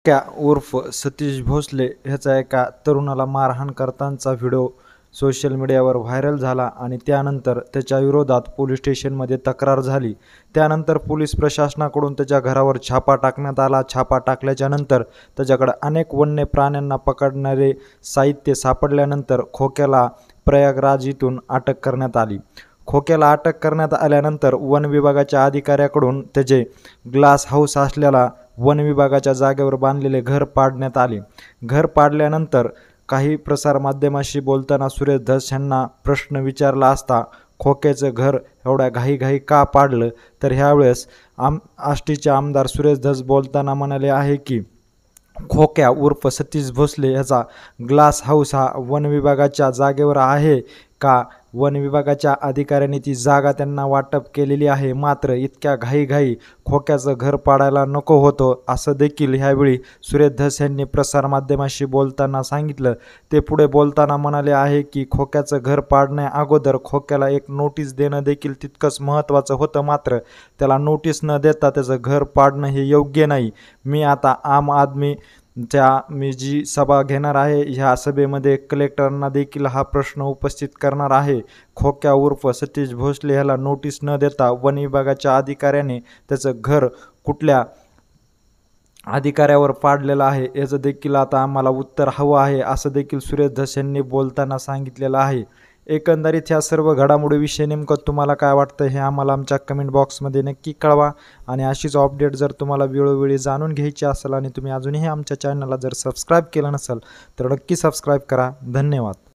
क्या उर्फ सतीश भोसले ह्याचा एका तरुणाला मारहाण करतानाचा व्हिडिओ सोशल मीडियावर व्हायरल झाला आणि त्यानंतर त्याच्या विरोधात पोलीस स्टेशनमध्ये तक्रार झाली। त्यानंतर पोलीस प्रशासनाकडून त्याच्या घरावर छापा टाकण्यात आला। छापा टाकल्याच्यानंतर त्याच्याकडे अनेक वन्य प्राण्यांना पकडणारे साहित्य सापडल्यानंतर खोक्याला प्रयागराज इथून अटक करण्यात आली। खोक्याला अटक करण्यात आल्यानंतर वन विभागाच्या अधिकाऱ्याकडून त्याचे ग्लास हाऊस असलेला वन विभागाच्या जागेवर बांधलेले घर पाडण्यात आले। घर पाडल्यानंतर काही प्रसारमाध्यमांशी बोलताना सुरेश धस यांना प्रश्न विचारला असता खोक्याचं घर एवढ्या घाईघाई का पाडलं, तर ह्यावेळेस आष्टीचे आमदार सुरेश धस बोलताना म्हणाले आहे की खोक्या उर्फ सतीश भोसले याचा ग्लास हाऊस हा वन विभागाच्या जागेवर आहे का, वन विभागाच्या अधिकाऱ्यांनी ती जागा त्यांना वाटप केलेली आहे, मात्र इतक्या घाईघाई खोक्याचं घर पाडायला नको होतं असं देखील ह्यावेळी सुरेश धस यांनी प्रसारमाध्यमांशी बोलताना सांगितलं। ते पुढे बोलताना म्हणाले आहे की खोक्याचं घर पाडण्या अगोदर खोक्याला एक नोटीस देणं देखील तितकंच महत्त्वाचं होतं, मात्र त्याला नोटीस न देता त्याचं घर पाडणं हे योग्य नाही। मी आता आम आदमी मी जी सभा घेणार आहे ह्या सभेमध्ये कलेक्टरांना देखील हा प्रश्न उपस्थित करणार आहे। खोक्या उर्फ सतीश भोसले ह्याला नोटीस न देता वन विभागाच्या अधिकाऱ्याने त्याचं घर कुठल्या अधिकाऱ्यावर पाडलेलं आहे याचं देखील आता आम्हाला उत्तर हवं आहे असं देखील सुरेश धस यांनी बोलताना सांगितलेलं आहे। एकंदरीत ह्या सर्व घडामोडीविषयी नेमकं तुम्हाला काय वाटतं हे आम्हाला आमच्या कमेंट बॉक्समध्ये नक्की कळवा आणि अशीच अपडेट जर तुम्हाला वेळोवेळी जाणून घ्यायची असेल आणि तुम्ही अजूनही आमच्या चॅनलला जर सबस्क्राईब केलं नसेल तर नक्की सबस्क्राईब करा। धन्यवाद।